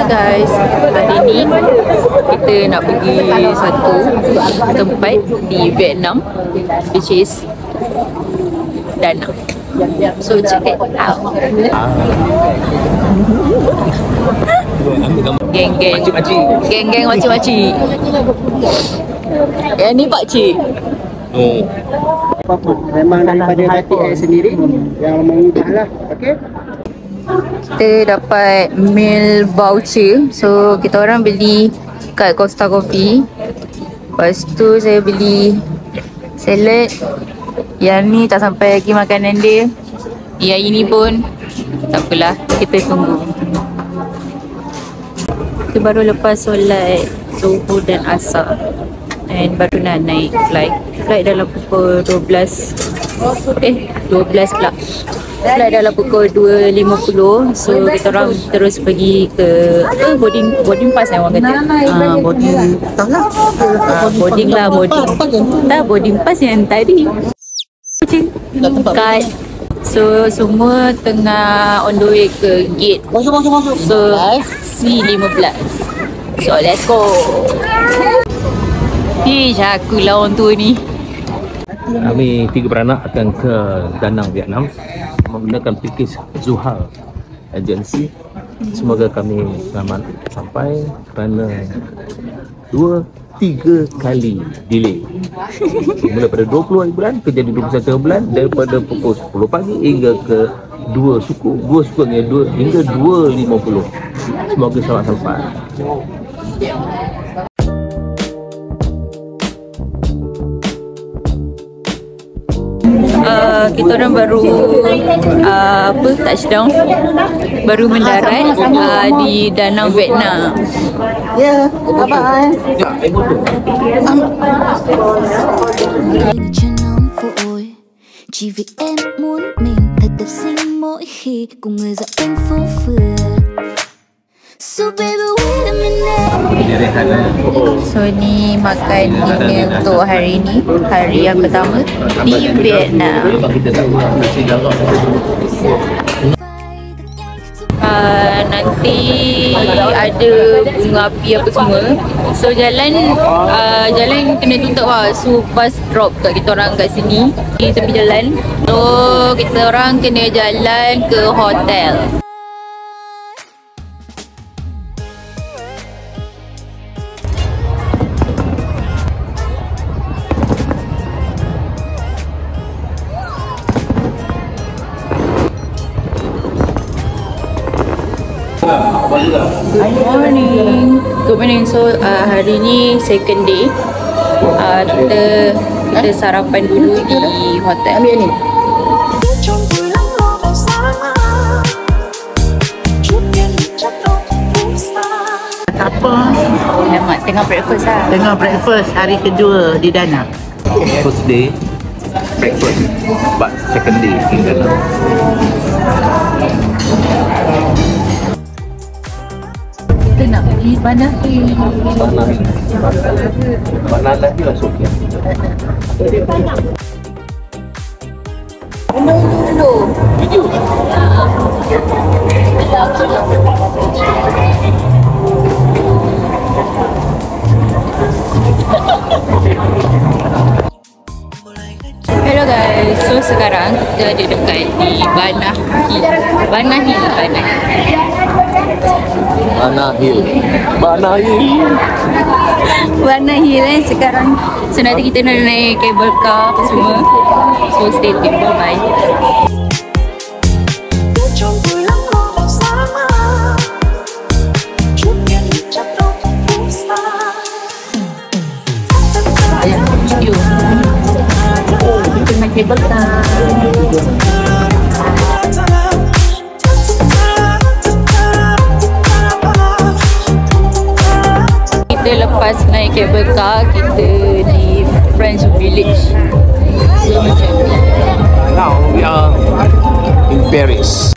Hello guys, hari ni kita nak pergi satu tempat di Vietnam, which is Da Nang. So check it out. Geng-geng makcik-makcik. Yang ni pakcik. Apa-apa, memang daripada hati saya sendiri yang mengubahlah. Okey. Kita dapat meal voucher. So kita orang beli kat Costa Coffee. Lepas tu saya beli salad. Yang ni tak sampai lagi makanan dia. Yang ini pun tak apalah, kita tunggu. Kita baru lepas solat Zuhur dan Asar, and baru nak naik flight. Flight dalam pukul 12 pula. Flight dalam pukul 2.50. So kita orang terus pergi ke boarding pass orang kata. Boarding pass yang tadi. Kat. So semua tengah on the way ke gate. Masuk. So C15. So let's go. Akulah orang tua ni. Kami 3 beranak akan ke Da Nang, Vietnam menggunakan pakej Zuhal Agency. Semoga kami selamat sampai kerana 2-3 kali delay. Mula pada 20 hari bulan ke jadi 21 bulan, daripada pukul 10 pagi hingga ke 2 suku hingga 2.50. Semoga selamat sampai. Kita orang baru touchdown, baru mendarat di Da Nang, Vietnam. Ya, bye-bye. Chỉ vì em muốn mình thật đẹp xinh mỗi khi cùng người dạo quanh phố phường. So baby wait a minute. So ni makan dinner untuk hari ni, hari yang pertama di Vietnam. Nanti ada bunga api apa semua. So jalan kena tutup lah. So bus drop kat kita orang kat sini di tepi jalan. So kita orang kena jalan ke hotel. Good morning. So hari ni second day. Kita sarapan dulu di hotel. Ambil ni. Apa? Nama tengah breakfast lah. Tengah breakfast hari kedua di Da Nang. First day breakfast, but second day in Da Nang. Kita nak pergi Banana Hill. Banana Hill lah Sofia. No. Video. Hello guys, so sekarang kita ada dekat di Banana Hill. Banana Hill sekarang. So nanti kita nak naik cable car apa semua. So stay tuned, bye bye. Cable car. Kita lepas naik cable car, kita di French Village. So macam ni. Now we are in Paris.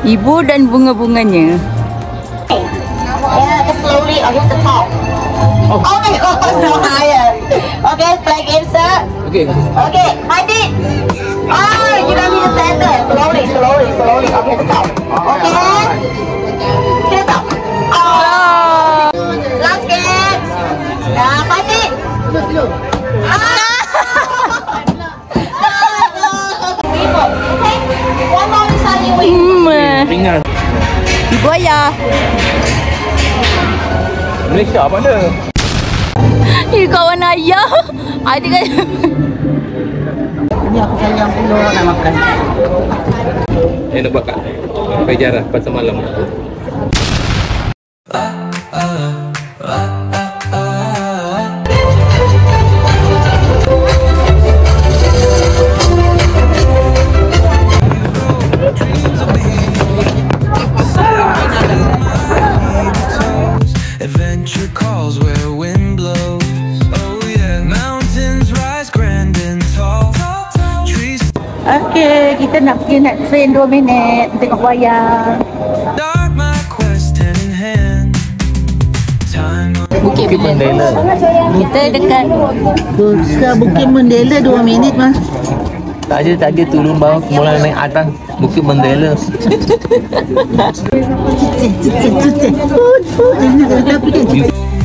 Ibu dan bunga-bunganya. Yeah, slowly on the top. Oh my god, so higher. Okay, flag insert. Okay. Okay, Hadid. Oh, you don't need to center. Slowly. Okay, stop. Okay. One more Sally wait. Ringan. Ibu ayah. Malaysia mana? Kawan ayah. Adik kan. Ini aku sayang pula nak makan. Nak buat kat Pejarah pasal malam. Adventure calls where wind blows. Oh yeah, mountains rise grand and tall. Trees Okey, kita nak train 2 minit tengok wayang. dark, my quest hand in hand. Time Bukit Mandela. Kita dekat Ke Bukit Mandela 2 minit mah. Tak ada turun bawah, mula naik atas Bukit Mandela.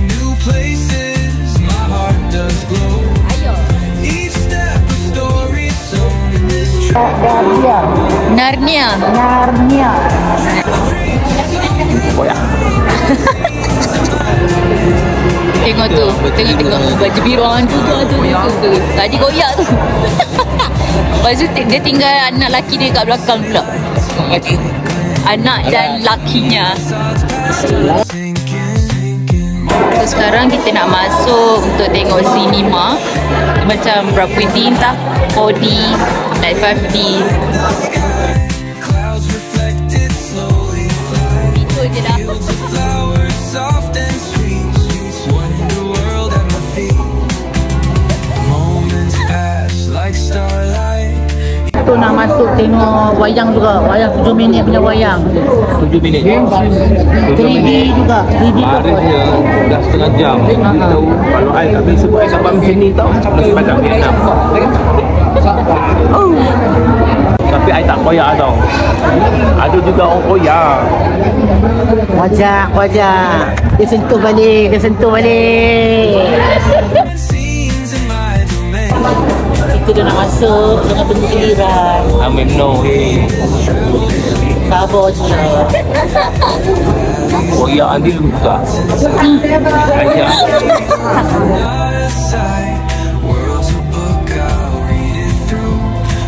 new places, my heart does glow. Each step a story sewn in this Narnia. Tengok tu. Tengok baju biru orang tu. Tadi koyak tu. Lepas tu dia tinggal anak lelaki dia kat belakang pula. Anak dan lakinya. So, sekarang kita nak masuk untuk tengok cinema. Macam berapa D entah 4D, like 5D. clouds reflected slowly. Itu je dah. Fields of flowers, soft and sweet. Wonder world at my feet. Moments pass like starlight. Tu nak masuk tengok wayang juga. Wayang 7 minit punya wayang. 7 minit. 3D juga. 3D Barisnya dah setengah jam. Dia tahu kalau I tak biasa buat I sampai macam ni tau. Nasi padang Vietnam. Tapi I tak koyak tau. Ada juga orang koyak. Wajah. Dia sentuh balik. Scenes in my domain. Kita dah nak masuk dengan penuh giliran. Amin no. Sabar je. Koyak dia luka. Ayah. Not a sight, world's a book, I'll read it through.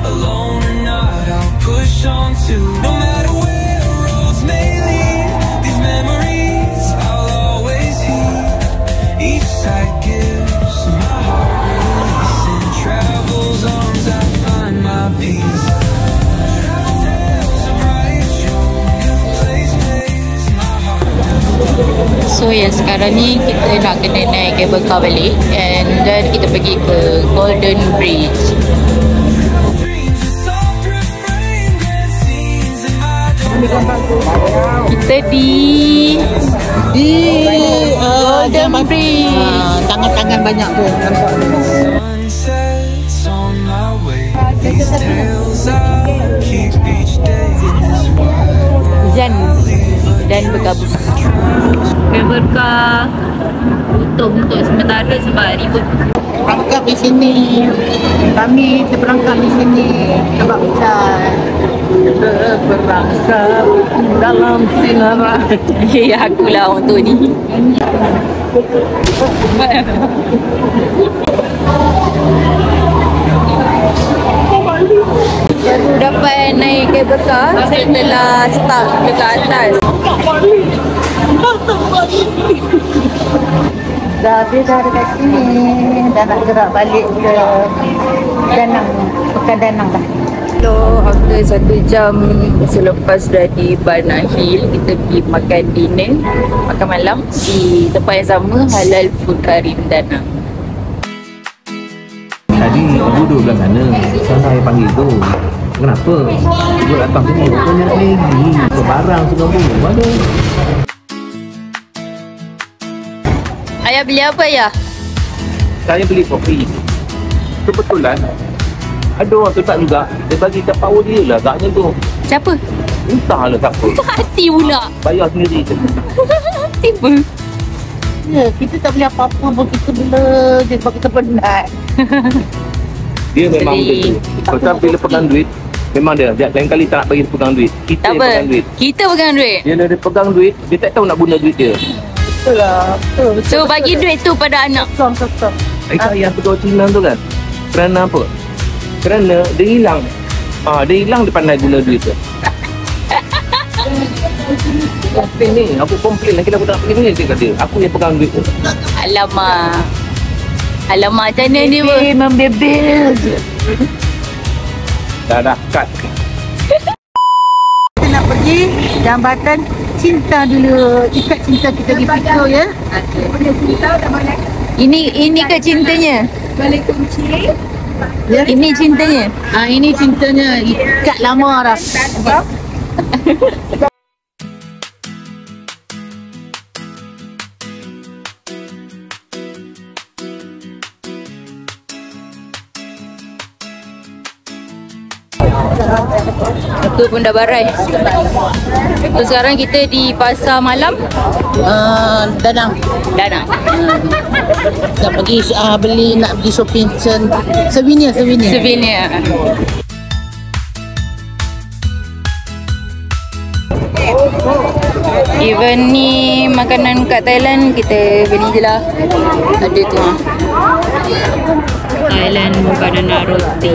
Alone or not, I'll push on to. No matter where roads may lead, these memories I'll always heed. Each sight gives my heart release. In travel's arms I find my peace. Tales of bright show, new place makes my heart. So yang sekarang ni kita nak kena naik cable car balik and then kita pergi ke Golden Bridge. Dreams of soft refrain, grand scenes in my domain. Kita di Golden Bridge. Tangan-tangan banyak tu. Sunsets on my way. These tales I'll keep each day in this wide world. Hujan dan berkabut. Cable car tutup untuk sementara sebab ribut. Perangkap di sini. Kami terperangkap di sini sebab hujan. Berangkat dalam sinar. Ya akulah orang tu ni. Baru dapat naik cable car setelah start dekat atas. Dah dekat sini. Dah nak gerak balik ke Danang. Pekan Danang dah. So, after 1 jam selepas dah di Banana Hill, kita pergi makan dinner, makan malam di tempat yang sama, Halal Food Karim Danang. Tadi ibu duduk belah sana. Saya panggil tu. Kenapa? Ibu datang sini. Kau nak Maggi. Kau barang semua pun. Mana? Ayah beli apa ya? Saya beli kopi. Kebetulan ada orang tu tak juga. Dia bagi kat power dia lah agaknya tu. Siapa? Entahlah siapa. Hati pula. Bayar sendiri je. Tiba. Ya, kita tak boleh apa-apa pun kita bela je sebab kita penat. Dia memang Jadi, begitu. Pasal bila pegang duit, memang dia lain kali tak nak bagi pegang duit. Kita Tak yang apa. pegang duit. Kita pegang duit. Dia pegang duit, dia tak tahu nak guna duit dia. Betul lah. Betul. So bagi duit tu pada anak. Betul. Yang pegawai Cina tu kan, kerana apa? Kerana dia hilang. Dia hilang dia pandai guna duit tu. Komplain ni, aku komplain lagi aku tak nak pergi duit dia kata. Aku yang pegang duit tu. Alamak. Alamak, macam mana ni pun? Membebel je. Dah cut. Kita nak pergi jambatan cinta dulu. Ikat cinta kita di Fiko ya. Ini ke cintanya? Ya. Ini cintanya. Ini cintanya ikat lama dah. Itu pun dah barai. So sekarang kita di pasar malam Danang. Danang. Nak pergi nak pergi shopping souvenir. Souvenir. Even ni makanan kat Thailand kita beli je lah. Ada tu Thailand banana roti.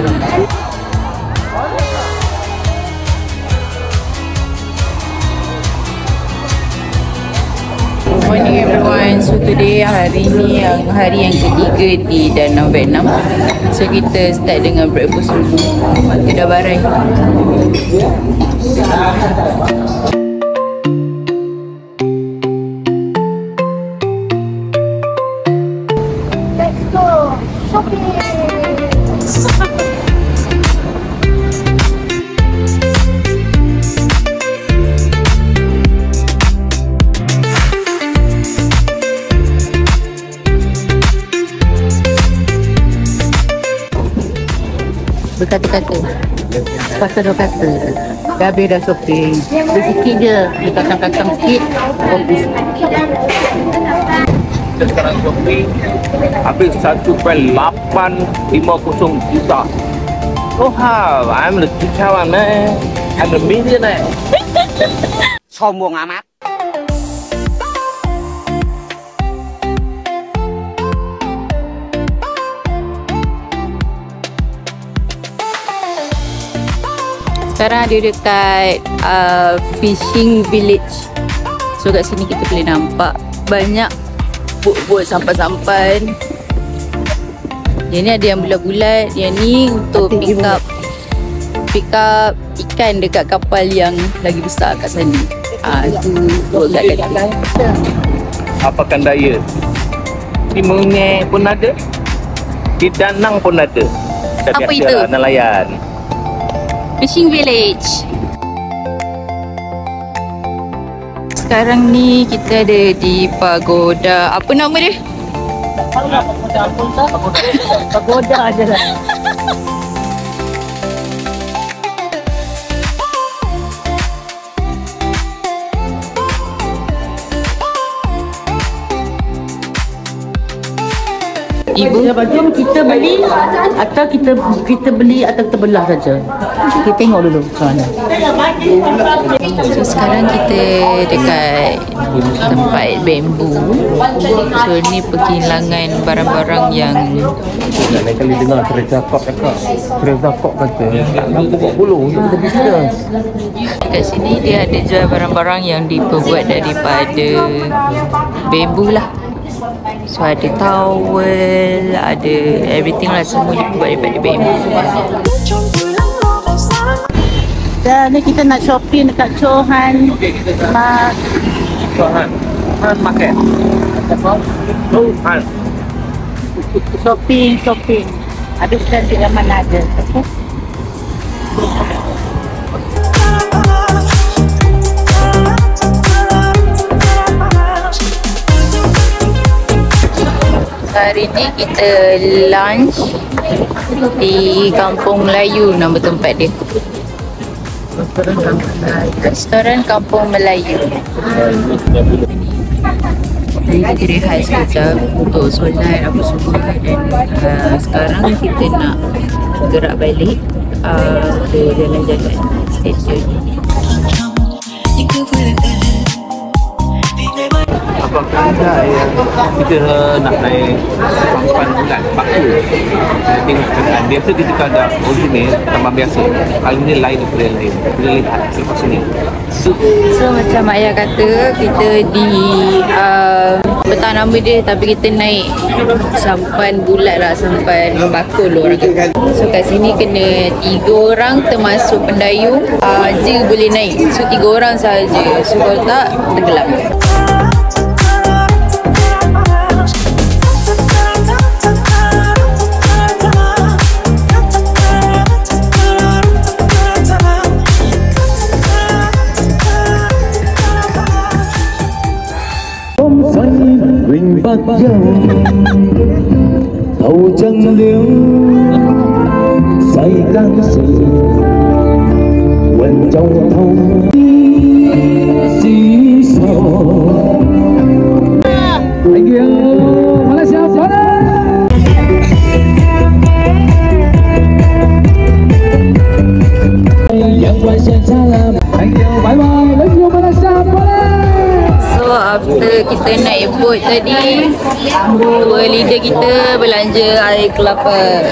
Good morning everyone. So today hari ni hari yang ketiga di Danang Vietnam. So kita start dengan breakfast dulu. Kita dah barai. Let's go shopping. Berkata-kata. Kata dua kata. Dah habis dah shopping. Dia sikit je. Dia kacang-kacang sikit. Kopi sikit. Kita sekarang shopping habis 1.850 juta. Oh how, I'm the Chichawan man. I'm the millionaire. Sombong amat. Sekarang ada dekat fishing village. So kat sini kita boleh nampak banyak bot-bot sampan-sampan. Yang ni ada yang bulat-bulat, yang ni untuk pick up ikan dekat kapal yang lagi besar kat sana. Itu buat kat dekat. Apakan daya. Di Mengeh pun ada. Di Danang pun ada. Dah Apa biasalah itu? nelayan. Fishing village. Sekarang ni kita ada di pagoda. Apa nama dia? Pagoda je lah. Ibu. Baju kita beli atau kita beli atau kita belah saja. Kita tengok dulu macam mana. So sekarang kita dekat tempat bambu. So ni perkilangan barang-barang yang Lain kali dengar Teresa Kok cakap. Teresa Kok kata nak buat bulu untuk kita bisnes. dekat sini dia ada jual barang-barang yang diperbuat daripada bambu lah. So ada towel, ada everything lah, semua dibuat daripada bambu. Dan ni kita nak shopping dekat Chohan. Tuhan, Han market. Tuhan. Shopping. Habis cantik yang mana ada. Okay? Hari ni kita lunch di Kampung Melayu, nama tempat dia. Restoran Kampung Melayu. Jadi kita rehat sekejap untuk solat apa semua, dan sekarang kita nak gerak balik ke jalan-jalan stesen. Apakah anda yang kita nak naik sampan bulan bakul? Saya tengok keadaan biasa ketika ada original tambah biasa, kali ni lain daripada yang lain. Kita lihat selepas ini. So macam ayah kata, kita di petang nama dia, tapi kita naik sampan bulat lah, sampan bakul orang kata. So kat sini kena 3 orang termasuk pendayung je boleh naik. So 3 orang sahaja. So kalau tak, tenggelam. Vinh Bắc Giang thâu chân liễu say căng sự quên trong thâu xí xò anh yêu Malaysia yang quay xe xa làm anh yêu bye bye let's go Malaysia. So after kita naik boat tadi, 2 leader kita belanja air kelapa.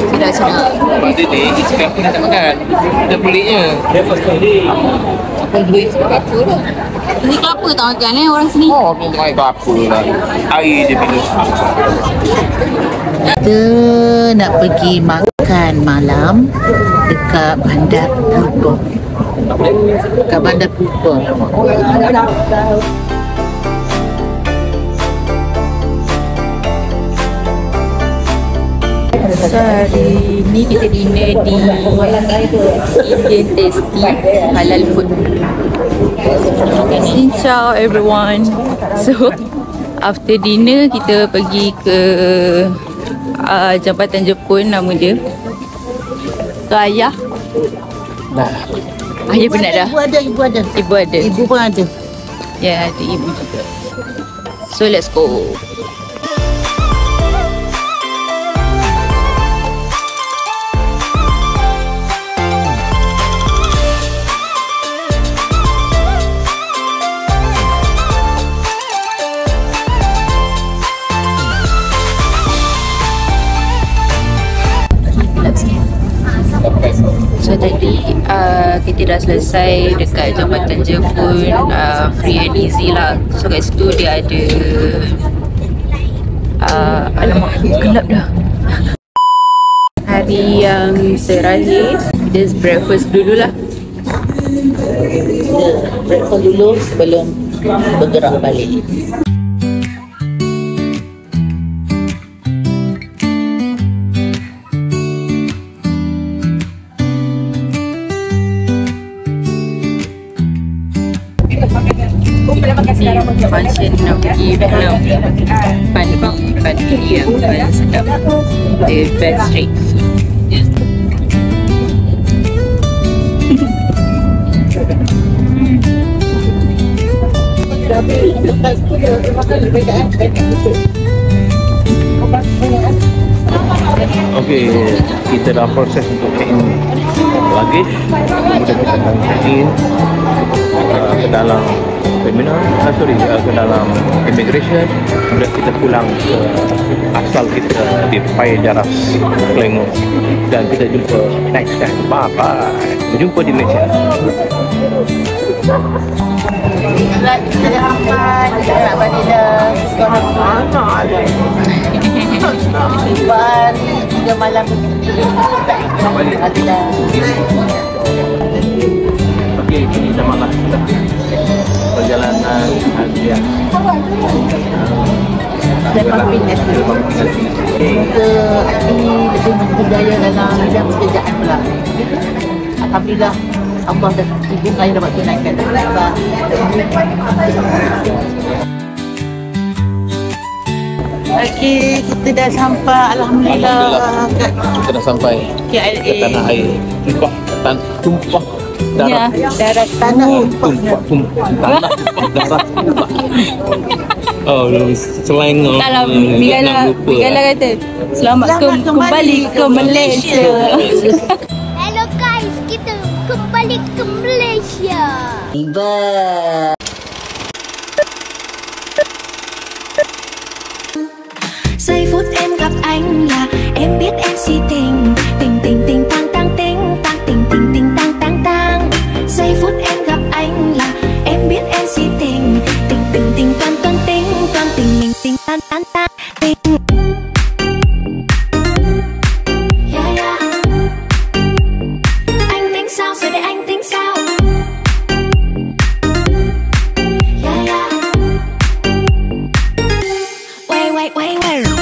Tidak senang. Dia ni, isi kelapa nak makan. Ada peliknya. Apa duit kelapa tu? Ini kelapa tak makan orang sini. Oh, makan kelapa lah. Air je minum. Kita nak pergi makan malam dekat Bandar Purba. Dekat Bandar Purba. So hari ni kita dinner di Indian Tasty Halal Food. Xin chào everyone. So after dinner kita pergi ke Jambatan Jepun, nama dia. So ayah. Dah. Ayah penat dah. Ibu ada. Ibu ada. Ibu pun ada. Ya, ada ibu juga. So let's go. So tadi kita dah selesai dekat Jambatan Jepun, free and easy lah. So kat situ dia ada alamak, gelap dah. Hari yang terakhir, just breakfast dulu lah. Breakfast dulu sebelum bergerak balik. Ni function nak pergi Vietnam. Pan ini yang paling sedap. The best street food. Okey, kita dah proses untuk check-in luggage. Kemudian kita akan check-in ke dalam terminal, ke dalam immigration. Kemudian kita pulang ke asal kita di Payajaras, Selangor. Dan kita jumpa next time. Bye bye. Berjumpa di Malaysia. Kita dah hampan, kita nak balik dah. Sekarang mana ada? 2 hari, 3 malam. Ada dah. Okey, ini tamatlah perjalanan hadiah. Selepas pindah. Semoga hati lebih berjaya dalam bidang pekerjaan pula. Alhamdulillah, Allah dah ibu saya dapat tunaikan. Okey, kita dah sampai. Alhamdulillah. Kita dah sampai KLA. ke tanah air. Tumpah Ya, darat. Tanah Darah. Oh, slang. Kalau Bigala kata, selamat kembali ke Malaysia. Hello guys, kita kembali ke Malaysia. Giây phút em gặp anh là em biết em si tình. Tình tình tình tang tang tình tang tình tình tình tang tang tang. Giây phút em gặp anh là em biết em si tình. Tình tình tình toan toan tình mình tình tan tan tan tình. Yeah, yeah. Anh tính sao rồi để anh tính sao? Yeah, yeah. Wait, wait, wait, wait.